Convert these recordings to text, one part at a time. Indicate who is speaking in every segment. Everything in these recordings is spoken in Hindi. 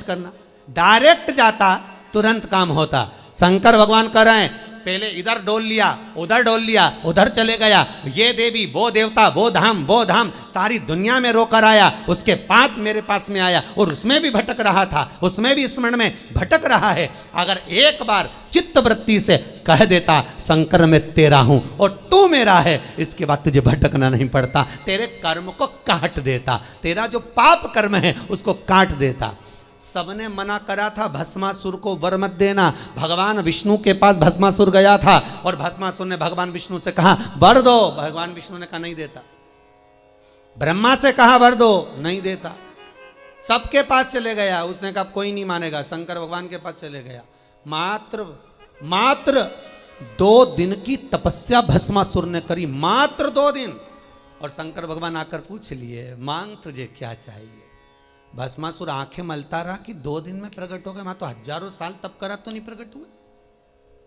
Speaker 1: करना, डायरेक्ट जाता तुरंत काम होता। शंकर भगवान कह रहे हैं पहले इधर डोल लिया, उधर डोल लिया, उधर चले गया, ये देवी वो देवता वो धाम सारी दुनिया में रोकर आया, उसके बाद मेरे पास में आया और उसमें भी भटक रहा था, उसमें भी स्मरण में भटक रहा है। अगर एक बार चित्त वृत्ति से कह देता शंकर मैं तेरा हूं और तू मेरा है, इसके बाद तुझे भटकना नहीं पड़ता, तेरे कर्म को काट देता, तेरा जो पाप कर्म है उसको काट देता। सबने मना करा था भस्मासुर को वर मत देना। भगवान विष्णु के पास भस्मासुर गया था और भस्मासुर ने भगवान विष्णु से कहा वर दो, भगवान विष्णु ने कहा नहीं देता। ब्रह्मा से कहा वर दो, नहीं देता। सबके पास चले गया, उसने कहा कोई नहीं मानेगा, शंकर भगवान के पास चले गया। मात्र 2 दिन की तपस्या भस्मासुर ने करी, मात्र 2 दिन। और शंकर भगवान आकर पूछ लिए मांग तुझे क्या चाहिए। भस्मासुर आंखें मलता रहा कि 2 दिन में प्रकट हो गए, वहां तो हजारों साल तप करा तो नहीं प्रकट हुए,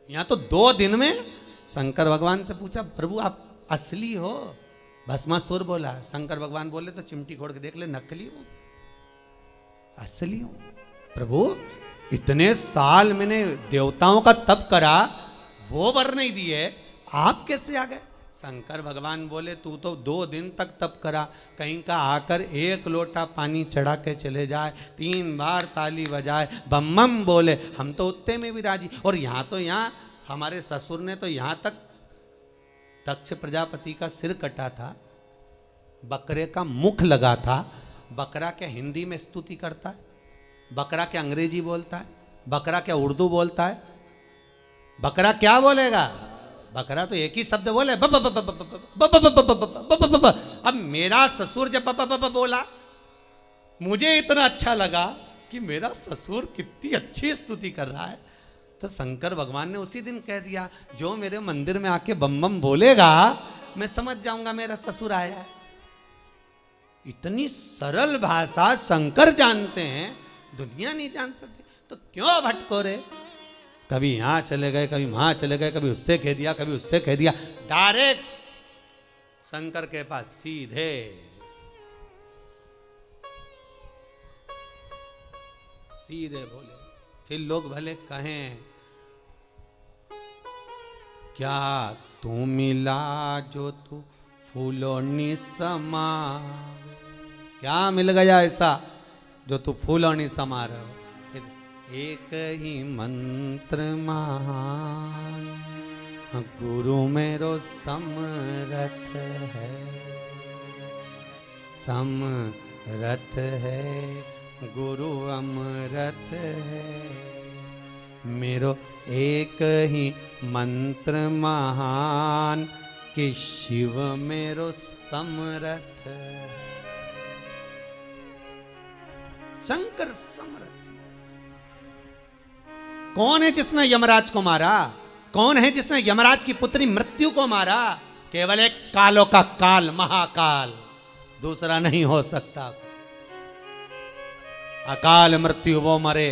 Speaker 1: यहां तो 2 दिन में। शंकर भगवान से पूछा प्रभु आप असली हो? भस्मासुर बोला। शंकर भगवान बोले तो चिमटी खोड़ के देख ले, नकली हो असली हो? प्रभु इतने साल मैंने देवताओं का तप करा, वो वर नहीं दिए, आप कैसे आ गए? शंकर भगवान बोले तू तो 2 दिन तक तप करा, कहीं का आकर 1 लोटा पानी चढ़ा के चले जाए, 3 बार ताली बजाए, बम बम बोले, हम तो उतने में भी राजी। और यहाँ हमारे ससुर ने तो यहाँ तक दक्ष प्रजापति का सिर कटा था, बकरे का मुख लगा था। बकरा क्या हिंदी में स्तुति करता है? बकरा क्या अंग्रेजी बोलता है? बकरा क्या उर्दू बोलता है? बकरा क्या बोलेगा? बकरा तो एक ही शब्द बोले ब ब ब ब ब ब ब ब ब ब ब। अब मेरा ससुर जब ब ब ब ब बोला, मुझे इतना अच्छा लगा कि मेरा ससुर कितनी अच्छी स्तुति कर रहा है, तो शंकर भगवान ने उसी दिन कह दिया जो मेरे मंदिर में आके बम बम बोलेगा मैं समझ जाऊंगा मेरा ससुर आया है। इतनी सरल भाषा शंकर जानते हैं, दुनिया नहीं जान सकती, तो क्यों भटको रे? कभी यहां चले गए, कभी वहां चले गए, कभी उससे कह दिया, कभी उससे कह दिया, डायरेक्ट शंकर के पास सीधे। सीधे बोले। फिर लोग भले कहें क्या तू मिला जो तू फूलों नि समा, क्या मिल गया ऐसा जो तू फूलों नि समा रहे हो? एक ही मंत्र महान गुरु मेरो समरथ है, समरथ है गुरु अमरत है, मेरो एक ही मंत्र महान कि शिव मेरो समरथ है। शंकर समरथ। कौन है जिसने यमराज को मारा? कौन है जिसने यमराज की पुत्री मृत्यु को मारा? केवल एक कालों का काल, महाकाल, दूसरा नहीं हो सकता। अकाल मृत्यु वो मरे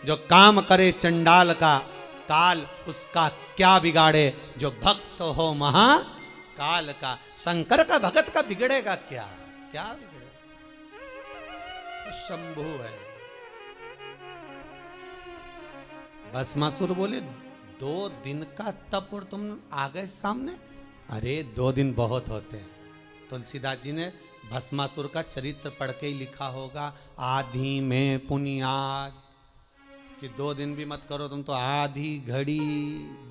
Speaker 1: जो काम करे चंडाल का, काल उसका क्या बिगाड़े जो भक्त हो महाकाल का। शंकर का भगत का बिगड़ेगा क्या? क्या बिगड़ेगा? शंभु है। भस्मासुर बोले 2 दिन का तप और तुम आ गए सामने? अरे 2 दिन बहुत होते हैं। तुलसीदास जी ने भस्मासुर का चरित्र पढ़ के ही लिखा होगा, आधी में पुनियाद, कि 2 दिन भी मत करो तुम तो आधी घड़ी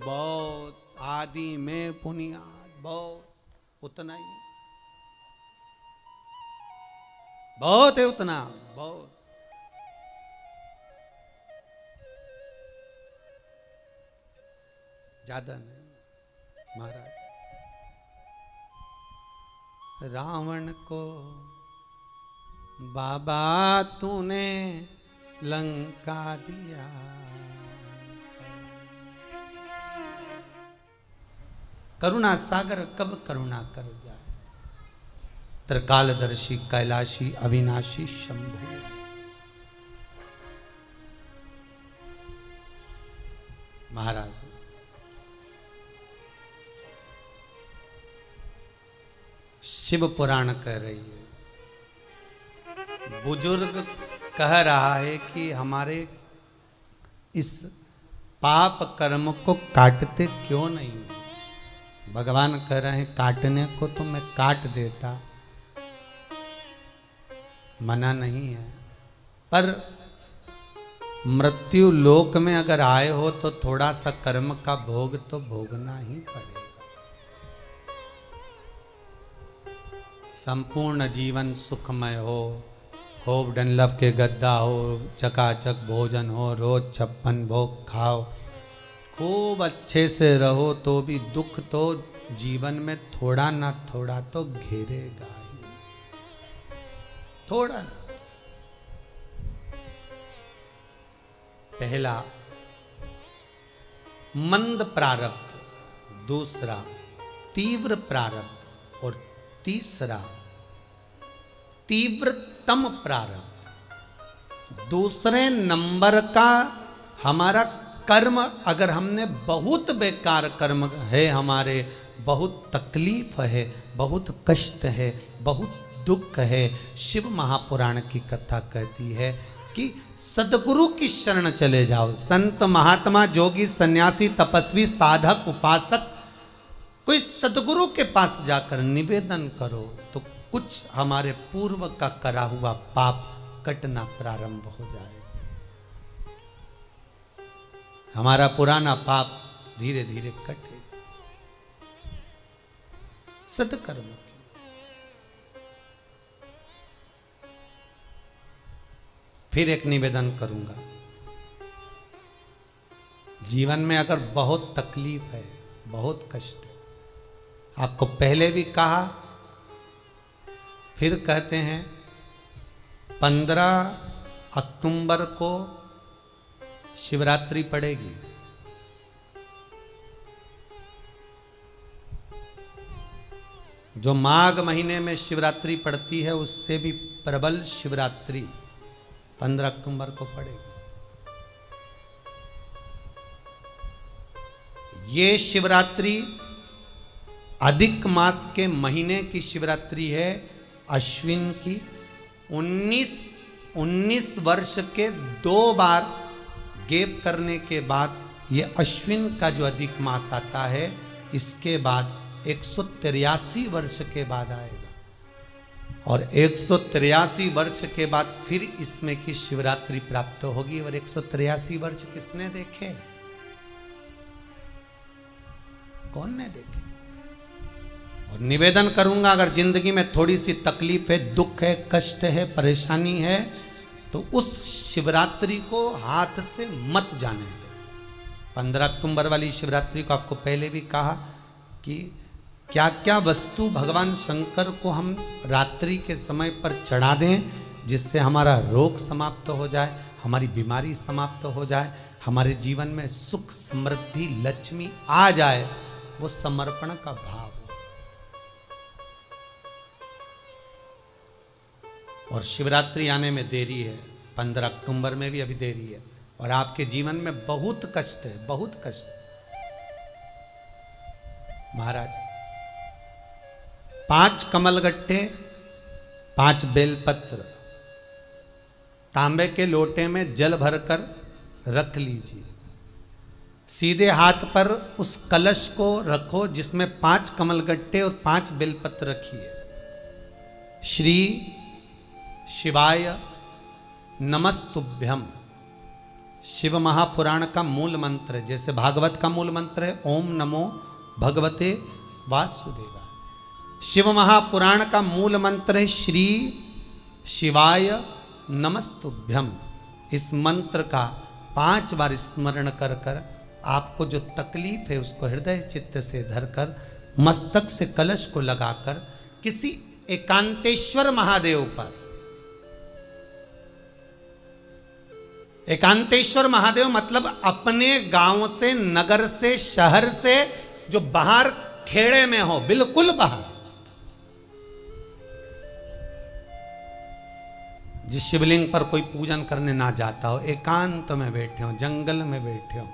Speaker 1: बहुत, आधी में पुनियाद बहुत, उतना ही बहुत है, उतना बहुत। ज्यादा नहीं महाराज। रावण को बाबा तूने लंका दिया, करुणा सागर कब करुणा कर जाए, त्रिकालदर्शी कैलाशी अविनाशी शंभु। महाराज शिव पुराण कह रही है, बुजुर्ग कह रहा है कि हमारे इस पाप कर्म को काटते क्यों नहीं हो? भगवान कह रहे हैं काटने को तो मैं काट देता, मना नहीं है, पर मृत्यु लोक में अगर आए हो तो थोड़ा सा कर्म का भोग तो भोगना ही पड़ेगा। संपूर्ण जीवन सुखमय हो, खूब डनलफ के गद्दा हो, चकाचक भोजन हो, रोज 56 भोग खाओ, खूब अच्छे से रहो, तो भी दुख तो जीवन में थोड़ा ना थोड़ा तो घेरेगा ही, थोड़ा ना। पहला मंद प्रारब्ध, दूसरा तीव्र प्रारब्ध और तीसरा तीव्रतम प्रारब्ध। दूसरे नंबर का हमारा कर्म, अगर हमने बहुत बेकार कर्म है, हमारे बहुत तकलीफ है, बहुत कष्ट है, बहुत दुख है, शिव महापुराण की कथा कहती है कि सदगुरु की शरण चले जाओ। संत महात्मा जोगी सन्यासी तपस्वी साधक उपासक कोई सदगुरु के पास जाकर निवेदन करो तो कुछ हमारे पूर्व का करा हुआ पाप कटना प्रारंभ हो जाए। हमारा पुराना पाप धीरे धीरे कटे। सत्कर्म फिर एक निवेदन करूंगा, जीवन में अगर बहुत तकलीफ है, बहुत कष्ट है, आपको पहले भी कहा फिर कहते हैं, 15 अक्टूबर को शिवरात्रि पड़ेगी। जो माघ महीने में शिवरात्रि पड़ती है उससे भी प्रबल शिवरात्रि 15 अक्टूबर को पड़ेगी। ये शिवरात्रि अधिक मास के महीने की शिवरात्रि है, अश्विन की। 19 वर्ष के 2 बार गैप करने के बाद ये अश्विन का जो अधिक मास आता है, इसके बाद 183 वर्ष के बाद आएगा, और 183 वर्ष के बाद फिर इसमें की शिवरात्रि प्राप्त होगी। और 183 वर्ष किसने देखे? कौन ने देखे? और निवेदन करूंगा, अगर जिंदगी में थोड़ी सी तकलीफ है, दुख है, कष्ट है, परेशानी है, तो उस शिवरात्रि को हाथ से मत जाने दो। 15 अक्टूबर वाली शिवरात्रि को आपको पहले भी कहा कि क्या क्या वस्तु भगवान शंकर को हम रात्रि के समय पर चढ़ा दें, जिससे हमारा रोग समाप्त हो जाए, हमारी बीमारी समाप्त हो जाए, हमारे जीवन में सुख समृद्धि लक्ष्मी आ जाए। वो समर्पण का भाव। और शिवरात्रि आने में देरी है, 15 अक्टूबर में भी अभी देरी है, और आपके जीवन में बहुत कष्ट है, बहुत कष्ट। महाराज 5 कमलगट्टे, 5 बेलपत्र तांबे के लोटे में जल भरकर रख लीजिए। सीधे हाथ पर उस कलश को रखो जिसमें 5 कमलगट्टे और 5 बेलपत्र रखिए। श्री शिवाय नमस्तुभ्यम शिव महापुराण का मूल मंत्र, जैसे भागवत का मूल मंत्र है ओम नमो भगवते वासुदेवाय। शिव महापुराण का मूल मंत्र है श्री शिवाय नमस्तुभ्यम। इस मंत्र का 5 बार स्मरण कर कर आपको जो तकलीफ है उसको हृदय चित्त से धरकर मस्तक से कलश को लगाकर किसी एकांतेश्वर महादेव पर, एकांतेश्वर महादेव मतलब अपने गांव से, नगर से, शहर से जो बाहर खेड़े में हो, बिल्कुल बाहर, जिस शिवलिंग पर कोई पूजन करने ना जाता हो, एकांत में बैठे हो, जंगल में बैठे हो,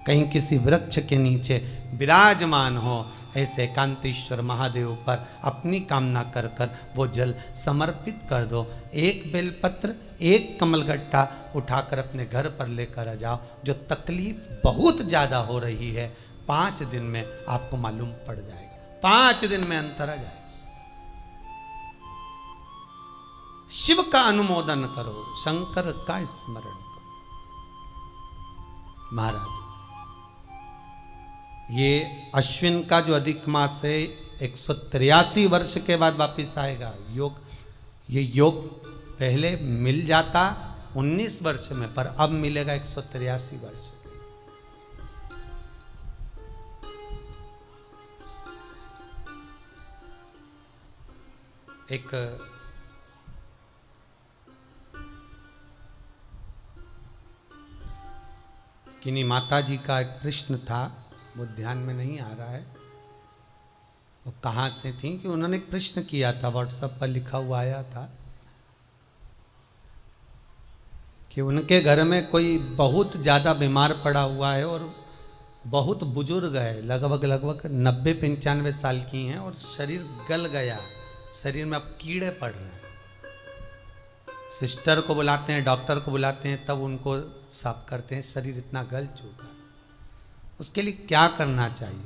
Speaker 1: कहीं किसी वृक्ष के नीचे विराजमान हो, ऐसे एकांतेश्वर महादेव पर अपनी कामना कर कर वो जल समर्पित कर दो। एक बेलपत्र, एक कमलगट्टा उठाकर अपने घर पर लेकर आ जाओ। जो तकलीफ बहुत ज़्यादा हो रही है 5 दिन में आपको मालूम पड़ जाएगा, 5 दिन में अंतर आ जाएगा। शिव का अनुमोदन करो, शंकर का स्मरण करो। महाराज, ये अश्विन का जो अधिक मास है 183 वर्ष के बाद वापिस आएगा। योग, ये योग पहले मिल जाता 19 वर्ष में, पर अब मिलेगा 183 वर्ष। एक किन्हीं माता जी का एक प्रश्न था, वो ध्यान में नहीं आ रहा है वो कहाँ से थी, कि उन्होंने एक प्रश्न किया था, व्हाट्सएप पर लिखा हुआ आया था कि उनके घर में कोई बहुत ज़्यादा बीमार पड़ा हुआ है और बहुत बुजुर्ग है, लगभग 90-95 साल की हैं और शरीर गल गया, शरीर में अब कीड़े पड़ रहे हैं। सिस्टर को बुलाते हैं, डॉक्टर को बुलाते हैं, तब उनको साफ करते हैं, शरीर इतना गल चुका। उसके लिए क्या करना चाहिए?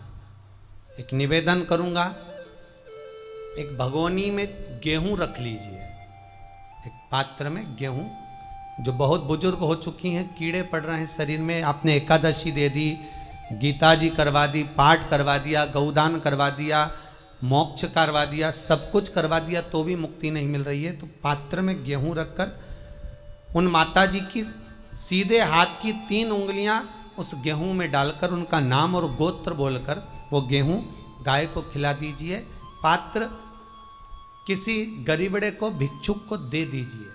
Speaker 1: एक निवेदन करूंगा, एक भगोनी में गेहूं रख लीजिए, एक पात्र में गेहूं, जो बहुत बुजुर्ग हो चुकी हैं, कीड़े पड़ रहे हैं शरीर में, आपने एकादशी दे दी, गीता जी करवा दी, पाठ करवा दिया, गौदान करवा दिया, मोक्ष करवा दिया, सब कुछ करवा दिया, तो भी मुक्ति नहीं मिल रही है, तो पात्र में गेहूं रखकर उन माता जी की सीधे हाथ की 3 उंगलियां उस गेहूं में डालकर उनका नाम और गोत्र बोलकर वो गेहूं गाय को खिला दीजिए। पात्र किसी गरीबड़े को, भिक्षुक को दे दीजिए।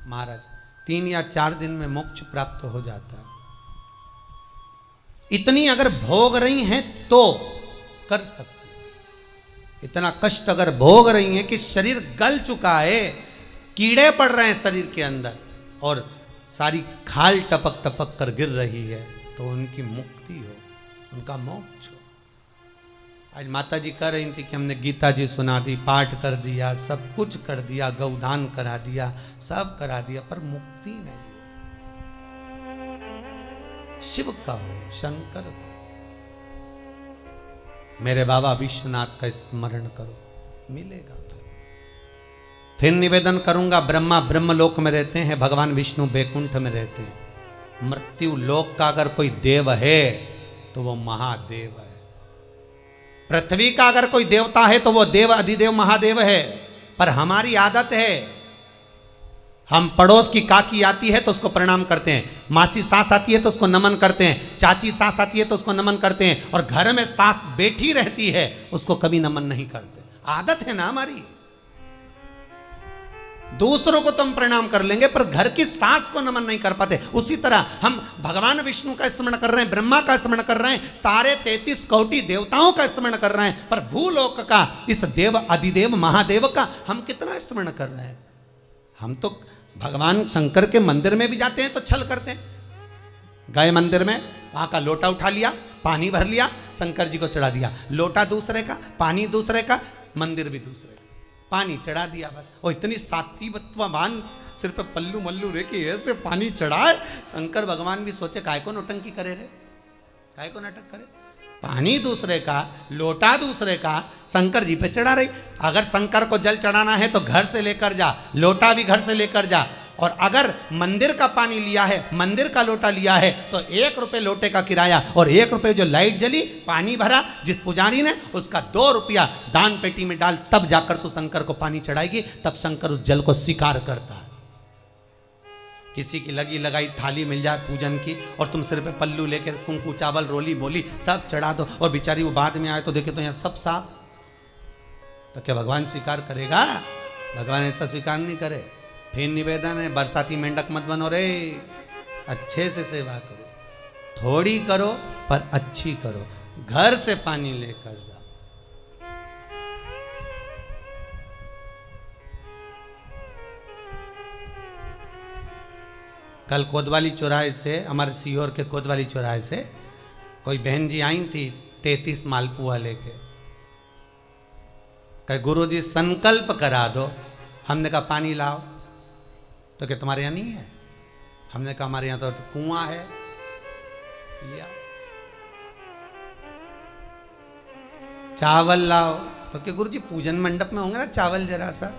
Speaker 1: महाराज 3 या 4 दिन में मोक्ष प्राप्त हो जाता है। इतनी अगर भोग रही हैं तो कर सकते, इतना कष्ट अगर भोग रही हैं कि शरीर गल चुका है, कीड़े पड़ रहे हैं शरीर के अंदर और सारी खाल टपक टपक कर गिर रही है, तो उनकी मुक्ति हो, उनका मोक्ष हो। आज माता जी कह रही थी कि हमने गीता जी सुना दी, पाठ कर दिया, सब कुछ कर दिया, गौदान करा दिया, सब करा दिया, पर मुक्ति नहीं हो। शिव का हो, शंकर को, मेरे बाबा विश्वनाथ का स्मरण करो, मिलेगा। फिर निवेदन करूंगा, ब्रह्मा ब्रह्मलोक में रहते हैं, भगवान विष्णु बैकुंठ में रहते हैं। मृत्यु लोक का अगर कोई देव है तो वो महादेव है। पृथ्वी का अगर कोई देवता है तो वो देव अधिदेव महादेव है। पर हमारी आदत है, हम पड़ोस की काकी आती है तो उसको प्रणाम करते हैं, मासी सास आती है तो उसको नमन करते हैं, चाची सास आती है तो उसको नमन करते हैं, और घर में सास बैठी रहती है उसको कभी नमन नहीं करते। आदत है ना हमारी। दूसरों को तो हम प्रणाम कर लेंगे पर घर की सास को नमन नहीं कर पाते। उसी तरह हम भगवान विष्णु का स्मरण कर रहे हैं, ब्रह्मा का स्मरण कर रहे हैं, सारे 33 कोटि देवताओं का स्मरण कर रहे हैं, पर भूलोक का इस देव अधिदेव महादेव का हम कितना स्मरण कर रहे हैं। हम तो भगवान शंकर के मंदिर में भी जाते हैं तो छल करते हैं। गए मंदिर में, वहां का लोटा उठा लिया, पानी भर लिया, शंकर जी को चढ़ा दिया, लोटा दूसरे का, पानी दूसरे का, मंदिर भी दूसरे का, पानी चढ़ा दिया बस। और इतनी सात्विकवान सिर पे पल्लू मल्लू रे कि ऐसे पानी चढ़ाए। शंकर भगवान भी सोचे काय को नौटंकी करे रे, काय को नाटक करे। पानी दूसरे का, लोटा दूसरे का, शंकर जी पे चढ़ा रही। अगर शंकर को जल चढ़ाना है तो घर से लेकर जा, लोटा भी घर से लेकर जा। और अगर मंदिर का पानी लिया है, मंदिर का लोटा लिया है तो 1 रुपये लोटे का किराया, और 1 रुपये जो लाइट जली, पानी भरा जिस पुजारी ने, उसका 2 रुपया दान पेटी में डाल, तब जाकर तू शंकर को पानी चढ़ाएगी। तब शंकर उस जल को स्वीकार करता है। किसी की लगी लगाई थाली मिल जाए पूजन की और तुम सिर पे पल्लू लेके कुंकू चावल रोली बोली सब चढ़ा दो, और बेचारी वो बाद में आए तो देखे तो यहाँ सब साफ, तो क्या भगवान स्वीकार करेगा? भगवान ऐसा स्वीकार नहीं करे। फिर निवेदन है, बरसाती मेंढक मत बनो रे, अच्छे से सेवा करो, थोड़ी करो पर अच्छी करो। घर से पानी लेकर जाओ। कल कोतवाली चौराहे से, हमारे सीहोर के कोतवाली चौराहे से कोई बहन जी आई थी 33 मालपुआ लेके, कहे गुरुजी संकल्प करा दो। हमने कहा पानी लाओ, तो क्या तुम्हारे यहाँ नहीं है? हमने कहा हमारे यहाँ तो कुआं है, लिया। चावल लाओ, तो क्या गुरुजी पूजन मंडप में होंगे ना चावल जरा सा।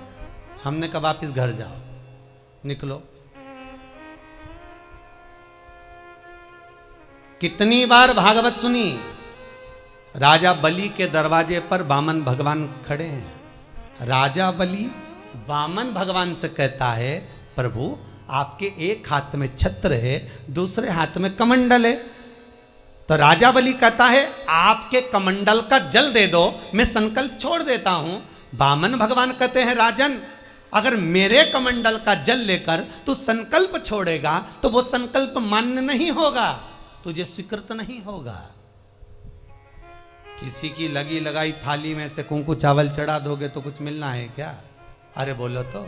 Speaker 1: हमने कहा वापिस घर जाओ, निकलो। कितनी बार भागवत सुनी, राजा बलि के दरवाजे पर वामन भगवान खड़े हैं। राजा बलि वामन भगवान से कहता है प्रभु आपके एक हाथ में छत्र है, दूसरे हाथ में कमंडल है। तो राजा बलि कहता है आपके कमंडल का जल दे दो, मैं संकल्प छोड़ देता हूं। वामन भगवान कहते हैं राजन अगर मेरे कमंडल का जल लेकर तू संकल्प छोड़ेगा तो वो संकल्प मान्य नहीं होगा, तुझे स्वीकृत नहीं होगा। किसी की लगी लगाई थाली में से कुंकू चावल चढ़ा दोगे तो कुछ मिलना है क्या? अरे बोलो तो।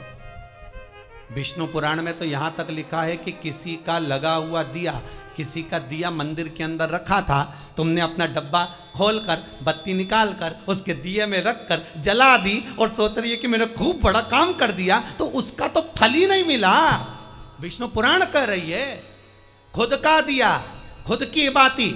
Speaker 1: विष्णु पुराण में तो यहां तक लिखा है कि किसी का लगा हुआ दिया, किसी का दिया मंदिर के अंदर रखा था, तुमने अपना डब्बा खोलकर बत्ती निकाल कर उसके दिए में रखकर जला दी और सोच रही है कि मैंने खूब बड़ा काम कर दिया, तो उसका तो फल ही नहीं मिला। विष्णु पुराण कह रही है खुद का दिया, खुद की बाती,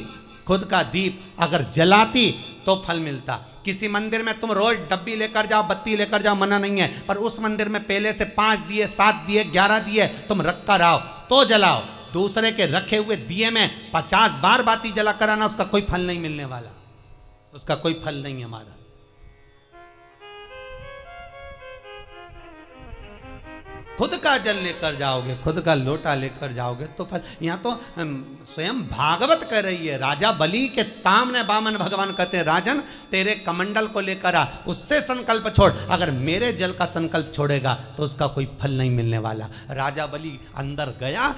Speaker 1: खुद का दीप अगर जलाती तो फल मिलता। किसी मंदिर में तुम रोज डब्बी लेकर जाओ, बत्ती लेकर जाओ, मना नहीं है, पर उस मंदिर में पहले से 5 दिए, 7 दिए, 11 दिए तुम रख कर आओ तो जलाओ। दूसरे के रखे हुए दिए में 50 बार बाती जला कर आना, उसका कोई फल नहीं मिलने वाला, उसका कोई फल नहीं है हमारा। खुद का जल लेकर जाओगे, खुद का लोटा लेकर जाओगे तो फल। यहाँ तो स्वयं भागवत कह रही है, राजा बलि के सामने वामन भगवान कहते हैं राजन तेरे कमंडल को लेकर आ, उससे संकल्प छोड़, अगर मेरे जल का संकल्प छोड़ेगा तो उसका कोई फल नहीं मिलने वाला। राजा बलि अंदर गया,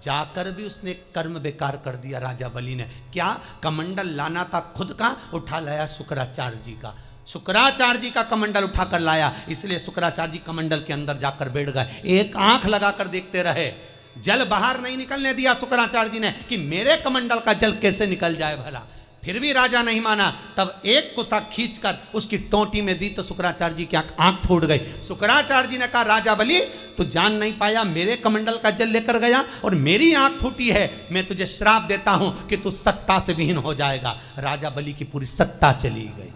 Speaker 1: जाकर भी उसने कर्म बेकार कर दिया। राजा बलि ने क्या, कमंडल लाना था खुद का, उठा लाया शुक्राचार्य जी का। शुक्राचार्य जी का कमंडल उठाकर लाया, इसलिए शुक्राचार्य जी कमंडल के अंदर जाकर बैठ गए, एक आंख लगाकर देखते रहे। जल बाहर नहीं निकलने दिया शुक्राचार्य जी ने कि मेरे कमंडल का जल कैसे निकल जाए भला। फिर भी राजा नहीं माना, तब एक कुसा खींचकर उसकी टोंटी में दी तो शुक्राचार्य जी की आंख फूट गई। शुक्राचार्य जी ने कहा राजा बलि तू जान नहीं पाया, मेरे कमंडल का जल लेकर गया और मेरी आंख फूटी है, मैं तुझे श्राप देता हूं कि तू सत्ता से विहीन हो जाएगा। राजा बलि की पूरी सत्ता चली गई,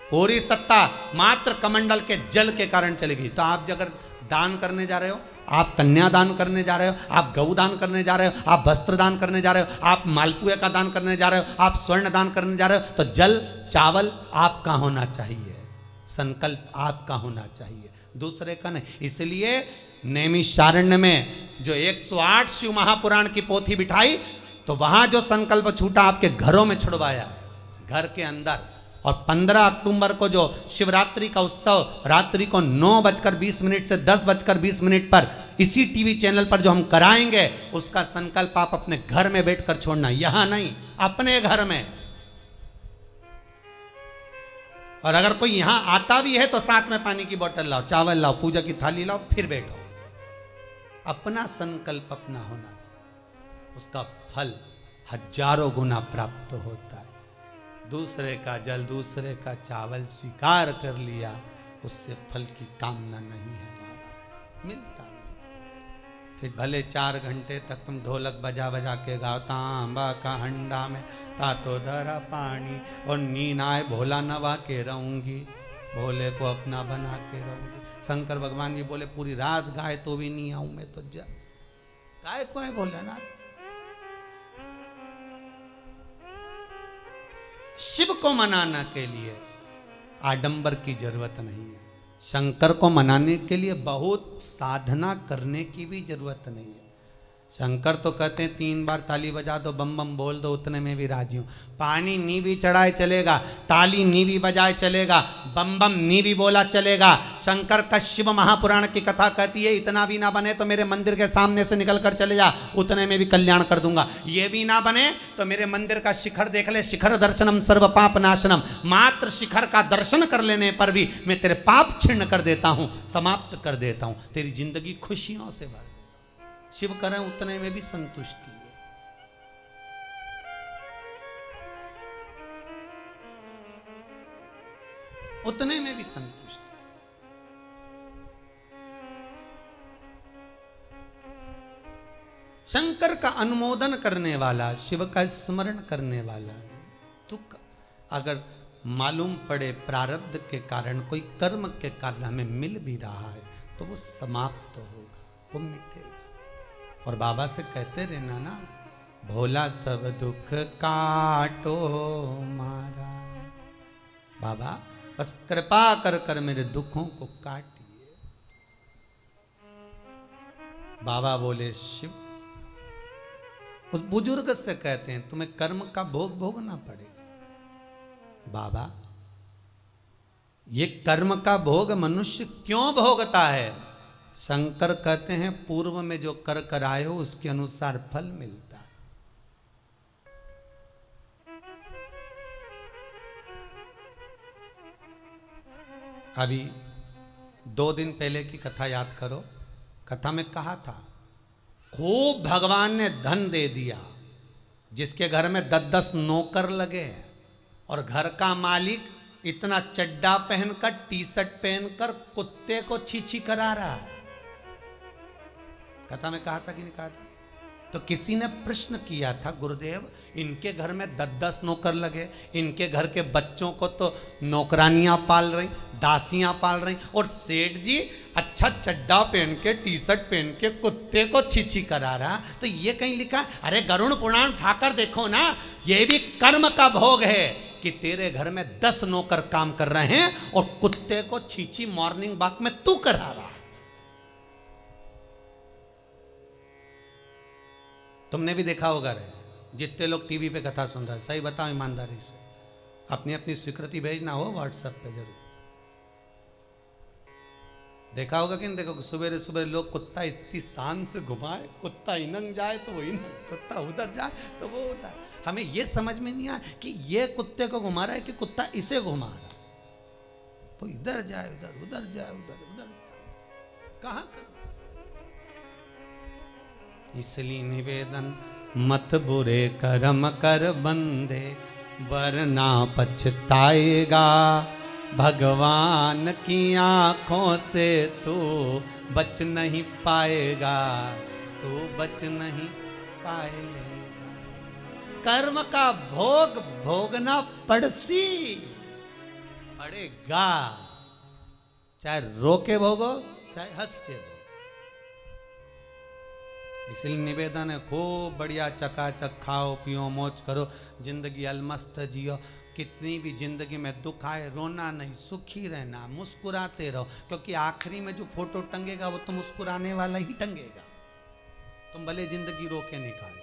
Speaker 1: पूरी सत्ता मात्र कमंडल के जल के कारण चली गई। तो आप अगर दान करने जा रहे हो, आप कन्या दान करने जा रहे हो, आप गौ दान करने जा रहे हो, आप वस्त्र दान करने जा रहे हो, आप मालपुए का दान करने जा रहे हो, आप स्वर्ण दान करने जा रहे हो, तो जल चावल आपका होना चाहिए, संकल्प आपका होना चाहिए, दूसरे का नहीं। इसलिए नैमिषारण्य में जो 108 शिव महापुराण की पोथी बिठाई तो वहां जो संकल्प छूटा आपके घरों में छुड़वाया, घर के अंदर। और 15 अक्टूबर को जो शिवरात्रि का उत्सव रात्रि को 9:20 से 10:20 पर इसी टीवी चैनल पर जो हम कराएंगे, उसका संकल्प आप अपने घर में बैठकर छोड़ना, यहां नहीं, अपने घर में। और अगर कोई यहां आता भी है तो साथ में पानी की बोतल लाओ, चावल लाओ, पूजा की थाली लाओ, फिर बैठो। अपना संकल्प अपना होना चाहिए, उसका फल हजारों गुना प्राप्त होता है। दूसरे का जल, दूसरे का चावल स्वीकार कर लिया, उससे फल की कामना नहीं है, हमारा मिलता नहीं। फिर भले 4 घंटे तक तुम ढोलक बजा बजा के गाओ, तांबा का हंडा में तातो धरा पानी और नींद आए भोला नवा के रहूंगी, भोले को अपना बना के रहूंगी। शंकर भगवान ये बोले पूरी रात गाए तो भी नहीं आऊं मैं, तो जा गाय को है भोलेनाथ। शिव को मनाने के लिए आडंबर की जरूरत नहीं है, शंकर को मनाने के लिए बहुत साधना करने की भी जरूरत नहीं है। शंकर तो कहते हैं 3 बार ताली बजा दो, बम बम बोल दो, उतने में भी राजी हूँ। पानी नी भी चढ़ाए चलेगा, ताली नी भी बजाए चलेगा, बम बम नी भी बोला चलेगा। शंकर का शिव महापुराण की कथा कहती है इतना भी ना बने तो मेरे मंदिर के सामने से निकल कर चले जा, उतने में भी कल्याण कर दूंगा। ये भी ना बने तो मेरे मंदिर का शिखर देख ले, शिखर दर्शनम सर्व पाप नाशनम, मात्र शिखर का दर्शन कर लेने पर भी मैं तेरे पाप छिन्न कर देता हूँ, समाप्त कर देता हूँ, तेरी जिंदगी खुशियों से भर। शिव करें उतने में भी संतुष्टि है। उतने में भी संतुष्ट। शंकर का अनुमोदन करने वाला, शिव का स्मरण करने वाला है। दुख अगर मालूम पड़े प्रारब्ध के कारण, कोई कर्म के कारण हमें मिल भी रहा है तो वो समाप्त होगा, वो मिटेगा। और बाबा से कहते रहना ना, भोला सब दुख काटो मारा। बाबा बस कृपा कर कर मेरे दुखों को काटिए। बाबा बोले शिव, उस बुजुर्ग से कहते हैं तुम्हें कर्म का भोग भोगना पड़ेगा। बाबा ये कर्म का भोग मनुष्य क्यों भोगता है? शंकर कहते हैं पूर्व में जो कर कर आए हो उसके अनुसार फल मिलता है। अभी 2 दिन पहले की कथा याद करो। कथा में कहा था खूब भगवान ने धन दे दिया, जिसके घर में 10-10 नौकर लगे और घर का मालिक इतना चड्डा पहनकर, टी शर्ट पहनकर कुत्ते को छी करा रहा है। कथा में कहा था कि नहीं कहा था? तो किसी ने प्रश्न किया था, गुरुदेव इनके घर में 10-10 नौकर लगे, इनके घर के बच्चों को तो नौकरानियां पाल रही, दासियां पाल रही, और सेठ जी अच्छा चड्डा पहन के, टी शर्ट पहन के कुत्ते को छी करा रहा। तो ये कहीं लिखा, अरे गरुड़ पुराण उठाकर देखो ना, ये भी कर्म का भोग है कि तेरे घर में 10 नौकर काम कर रहे हैं और कुत्ते को छी मॉर्निंग वॉक में तू करा रहा। तुमने भी देखा होगा रे, जितने लोग टीवी पे कथा सुन रहे हैं, सही बताओ ईमानदारी से, अपनी अपनी स्वीकृति भेजना हो व्हाट्सएप पे जरूर। देखा होगा कि नहीं देखो, सुबह सुबह लोग कुत्ता इतनी शान से घुमाए, कुत्ता इनंग जाए तो वो इनंग, कुत्ता उधर जाए तो वो उधर। हमें ये समझ में नहीं आया कि ये कुत्ते को घुमा रहा है कि कुत्ता इसे घुमा रहा है। वो इधर जाए उधर, उधर जाए उधर, उधर कहाँ कर। इसलिए निवेदन मत बुरे कर्म कर बंदे, वरना पछताएगा। भगवान की आंखों से तू बच नहीं पाएगा, तू बच नहीं पाएगा। कर्म का भोग भोगना पड़सी पड़ेगा, चाहे रो के भोगो चाहे हंस के भोगो। इसलिए निवेदन है खूब बढ़िया चकाचक खाओ पियो मौज करो, जिंदगी अलमस्त जियो। कितनी भी जिंदगी में दुख आए रोना नहीं, सुखी रहना, मुस्कुराते रहो, क्योंकि आखिरी में जो फोटो टंगेगा वो तो मुस्कुराने वाला ही टंगेगा। तुम भले जिंदगी रो के निकालो,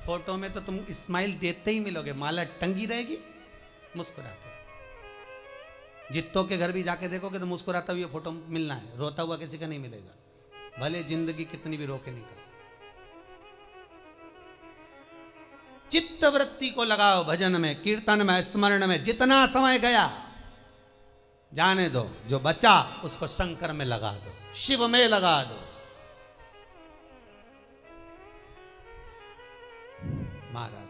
Speaker 1: फोटो में तो तुम स्माइल देते ही मिलोगे, माला टंगी रहेगी मुस्कुराते। जित्तों के घर भी जाके देखोगे तो मुस्कुराता हुआ फोटो मिलना है, रोता हुआ किसी का नहीं मिलेगा, भले जिंदगी कितनी भी रो के निकालो। चित्त वृत्ति को लगाओ भजन में, कीर्तन में, स्मरण में। जितना समय गया जाने दो, जो बचा उसको शंकर में लगा दो, शिव में लगा दो। महाराज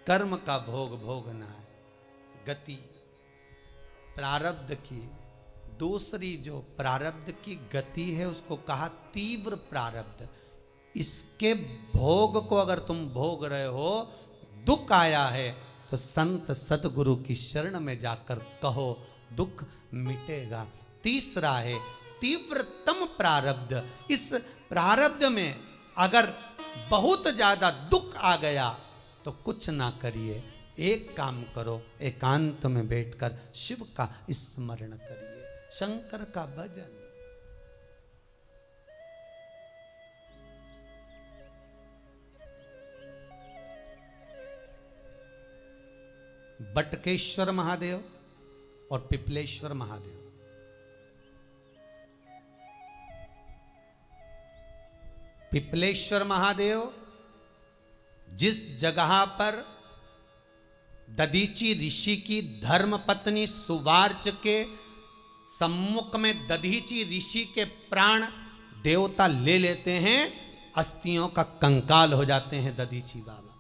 Speaker 1: कर्म का भोग भोगना है, गति प्रारब्ध की। दूसरी जो प्रारब्ध की गति है उसको कहा तीव्र प्रारब्ध। इसके भोग को अगर तुम भोग रहे हो, दुख आया है तो संत सतगुरु की शरण में जाकर कहो, दुख मिटेगा। तीसरा है तीव्रतम प्रारब्ध। इस प्रारब्ध में अगर बहुत ज्यादा दुख आ गया तो कुछ ना करिए, एक काम करो, एकांत में बैठकर शिव का स्मरण करिए, शंकर का भजन। बटकेश्वर महादेव और पिपलेश्वर महादेव, पिपलेश्वर महादेव जिस जगह पर दधीची ऋषि की धर्म पत्नी सुवार्च के सम्मुख में दधीची ऋषि के प्राण देवता ले लेते हैं, अस्थियों का कंकाल हो जाते हैं दधीची बाबा।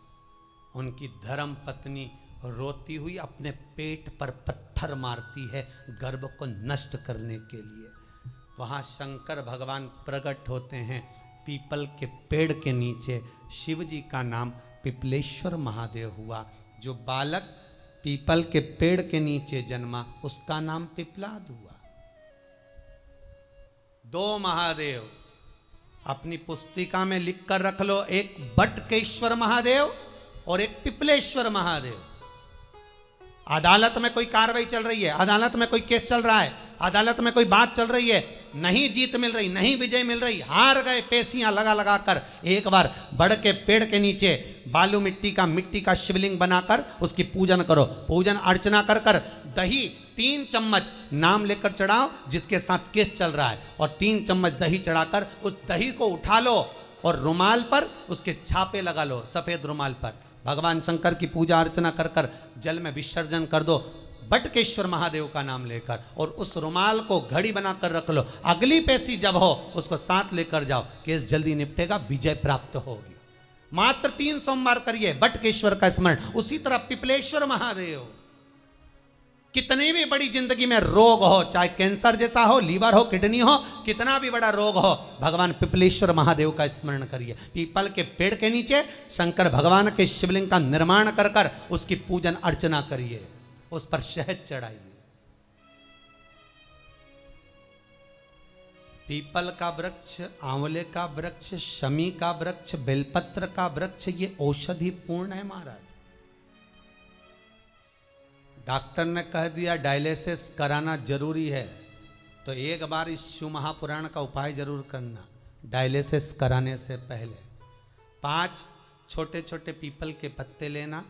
Speaker 1: उनकी धर्म पत्नी रोती हुई अपने पेट पर पत्थर मारती है गर्भ को नष्ट करने के लिए। वहाँ शंकर भगवान प्रकट होते हैं पीपल के पेड़ के नीचे। शिव जी का नाम पिपलेश्वर महादेव हुआ। जो बालक पीपल के पेड़ के नीचे जन्मा उसका नाम पिपलाद हुआ। दो महादेव अपनी पुस्तिका में लिख कर रख लो, एक बटकेश्वर महादेव और एक पिपलेश्वर महादेव। अदालत में कोई कार्रवाई चल रही है, अदालत में कोई केस चल रहा है, अदालत में कोई बात चल रही है, नहीं जीत मिल रही, नहीं विजय मिल रही, हार गए, पेशियां लगा लगा कर एक बार बड़ के पेड़ के नीचे बालू मिट्टी का शिवलिंग बनाकर उसकी पूजन करो। पूजन अर्चना कर कर दही 3 चम्मच नाम लेकर चढ़ाओ जिसके साथ केस चल रहा है, और 3 चम्मच दही चढ़ाकर उस दही को उठा लो और रुमाल पर उसके छापे लगा लो, सफेद रुमाल पर। भगवान शंकर की पूजा अर्चना कर कर जल में विसर्जन कर दो बटकेश्वर महादेव का नाम लेकर, और उस रुमाल को घड़ी बनाकर रख लो। अगली पेशी जब हो उसको साथ लेकर जाओ, केस जल्दी निपटेगा, विजय प्राप्त होगी। मात्र 3 सोमवार करिए बटकेश्वर का स्मरण। उसी तरह पिपलेश्वर महादेव, कितनी भी बड़ी जिंदगी में रोग हो, चाहे कैंसर जैसा हो, लीवर हो, किडनी हो, कितना भी बड़ा रोग हो, भगवान पिपलेश्वर महादेव का स्मरण करिए। पीपल के पेड़ के नीचे शंकर भगवान के शिवलिंग का निर्माण कर कर उसकी पूजन अर्चना करिए, उस पर शहद चढ़ाइए। पीपल का वृक्ष, आंवले का वृक्ष, शमी का वृक्ष, बेलपत्र का वृक्ष, ये औषधि पूर्ण है महाराज। डॉक्टर ने कह दिया डायलिसिस कराना जरूरी है, तो एक बार इस शिव महापुराण का उपाय जरूर करना। डायलिसिस कराने से पहले 5 छोटे छोटे पीपल के पत्ते लेना,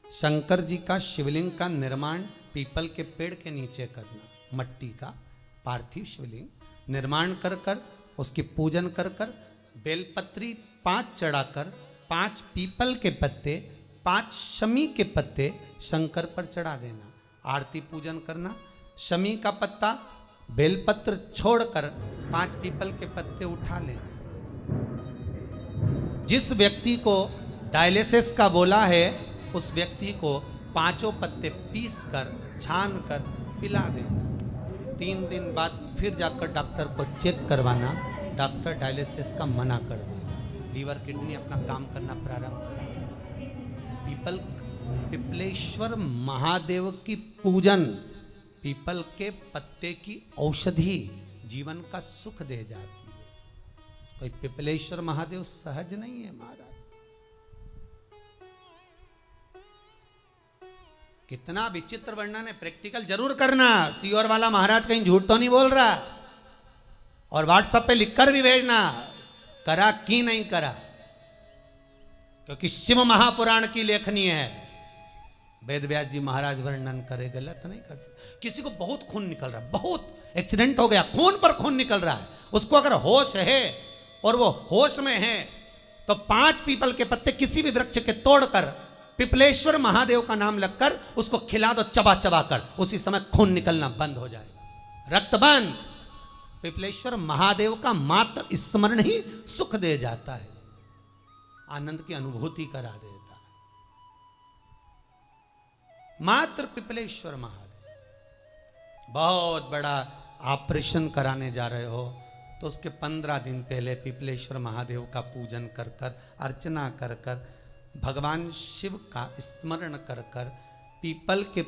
Speaker 1: शंकर जी का शिवलिंग का निर्माण पीपल के पेड़ के नीचे करना, मट्टी का पार्थिव शिवलिंग निर्माण कर कर उसकी पूजन कर कर बेलपत्री 5 चढ़ाकर 5 पीपल के पत्ते 5 शमी के पत्ते शंकर पर चढ़ा देना, आरती पूजन करना। शमी का पत्ता बेलपत्र छोड़कर 5 पीपल के पत्ते उठा लेना। जिस व्यक्ति को डायलिसिस का बोला है उस व्यक्ति को 5 पत्ते पीस कर छान कर पिला देना। 3 दिन बाद फिर जाकर डॉक्टर को चेक करवाना, डॉक्टर डायलिसिस का मना कर देगा, लीवर किडनी अपना काम करना प्रारंभ करेगा। पिपलेश्वर महादेव की पूजन, पीपल के पत्ते की औषधि जीवन का सुख दे जाती है। कोई पिपलेश्वर महादेव सहज नहीं है महाराज। कितना विचित्र वर्णन है, प्रैक्टिकल जरूर करना। सीओर वाला महाराज कहीं झूठ तो नहीं बोल रहा, और व्हाट्सएप पे लिखकर भी भेजना करा कि नहीं करा, क्योंकि शिव महापुराण की लेखनी है। वेद व्यास जी महाराज वर्णन करे, गलत नहीं कर सकते। किसी को बहुत खून निकल रहा है, बहुत एक्सीडेंट हो गया, खून पर खून निकल रहा है, उसको अगर होश है और वो होश में है तो 5 पीपल के पत्ते किसी भी वृक्ष के तोड़कर पिपलेश्वर महादेव का नाम लगकर उसको खिला दो, चबा चबा कर, उसी समय खून निकलना बंद हो जाएगा, रक्त बंद। पिपलेश्वर महादेव का मात्र स्मरण ही सुख दे जाता है, आनंद की अनुभूति करा देता है। मात्र पिपलेश्वर महादेव। बहुत बड़ा ऑपरेशन कराने जा रहे हो तो उसके 15 दिन पहले पिपलेश्वर महादेव का पूजन कर कर, अर्चना कर कर, भगवान शिव का स्मरण कर कर, पीपल के